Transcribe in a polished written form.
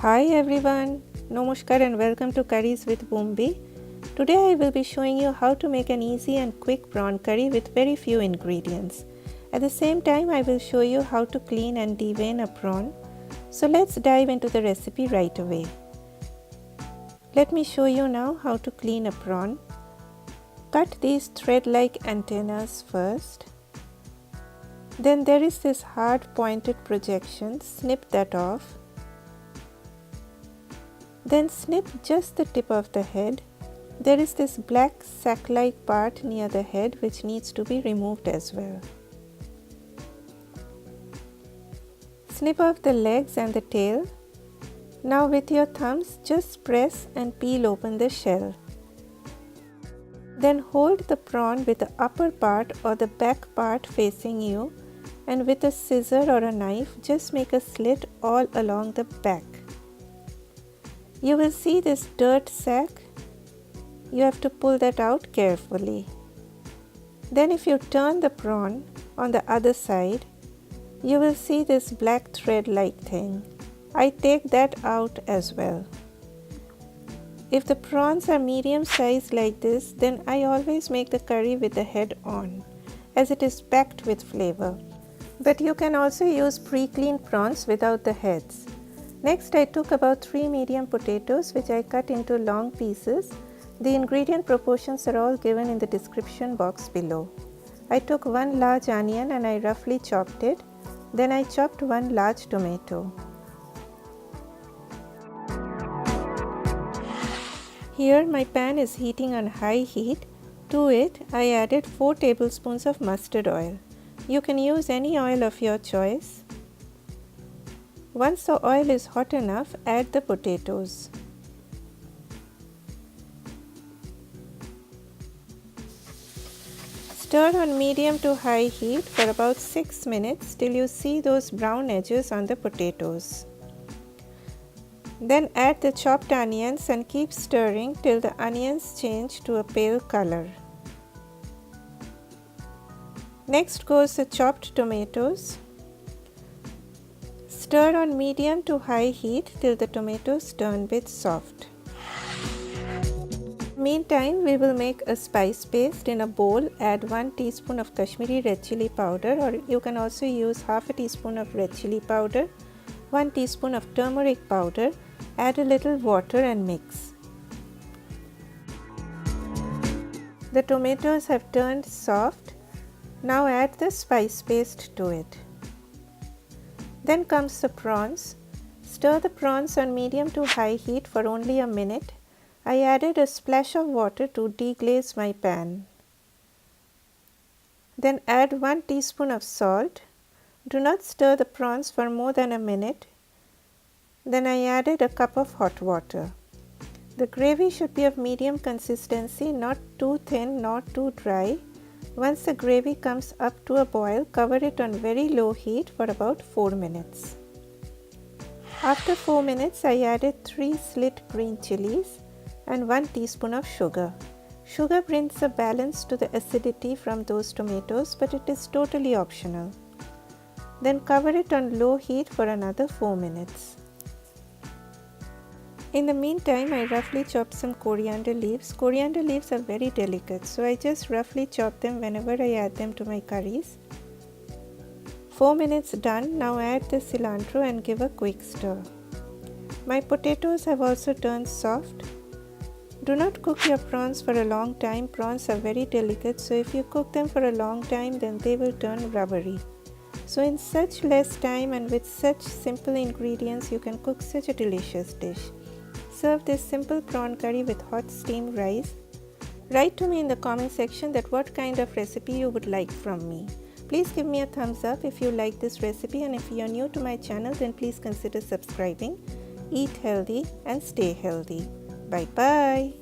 Hi everyone, Namaskar and welcome to Curries with Boombi. Today I will be showing you how to make an easy and quick prawn curry with very few ingredients. At the same time I will show you how to clean and devein a prawn. So let's dive into the recipe right away. Let me show you now how to clean a prawn. Cut these thread-like antennas first. Then there is this hard pointed projection, snip that off. Then snip just the tip of the head. There is this black sac-like part near the head which needs to be removed as well. Snip off the legs and the tail. Now with your thumbs just press and peel open the shell. Then hold the prawn with the upper part or the back part facing you, and with a scissor or a knife just make a slit all along the back. You will see this dirt sac. You have to pull that out carefully. Then if you turn the prawn on the other side, you will see this black thread-like thing. I take that out as well. If the prawns are medium size like this, then I always make the curry with the head on, as it is packed with flavor. But you can also use pre-cleaned prawns without the heads. Next, I took about 3 medium potatoes which I cut into long pieces. The ingredient proportions are all given in the description box below. I took 1 large onion and I roughly chopped it. Then I chopped 1 large tomato. Here my pan is heating on high heat. To it, I added 4 tablespoons of mustard oil. You can use any oil of your choice. Once the oil is hot enough, add the potatoes. Stir on medium to high heat for about 6 minutes till you see those brown edges on the potatoes. Then add the chopped onions and keep stirring till the onions change to a pale color. Next goes the chopped tomatoes. Stir on medium to high heat till the tomatoes turn bit soft. Meantime, we will make a spice paste. In a bowl, add 1 teaspoon of Kashmiri red chili powder, or you can also use half a teaspoon of red chili powder, 1 teaspoon of turmeric powder, add a little water and mix. The tomatoes have turned soft. Now add the spice paste to it. Then comes the prawns. Stir the prawns on medium to high heat for only a minute. I added a splash of water to deglaze my pan. Then add 1 teaspoon of salt. Do not stir the prawns for more than a minute. Then I added a cup of hot water. The gravy should be of medium consistency, not too thin nor too dry. Once the gravy comes up to a boil, cover it on very low heat for about 4 minutes. After 4 minutes, I added 3 slit green chilies and 1 teaspoon of sugar. Sugar brings a balance to the acidity from those tomatoes, but it is totally optional. Then cover it on low heat for another 4 minutes. In the meantime, I roughly chopped some coriander leaves. Coriander leaves are very delicate, so I just roughly chop them whenever I add them to my curries. 4 minutes done. Now add the cilantro and give a quick stir. My potatoes have also turned soft. Do not cook your prawns for a long time. Prawns are very delicate, so if you cook them for a long time, then they will turn rubbery. So in such less time and with such simple ingredients, you can cook such a delicious dish. Serve this simple prawn curry with hot steamed rice. Write to me in the comment section that what kind of recipe you would like from me. Please give me a thumbs up if you like this recipe, and if you are new to my channel, then please consider subscribing. Eat healthy and stay healthy. Bye bye.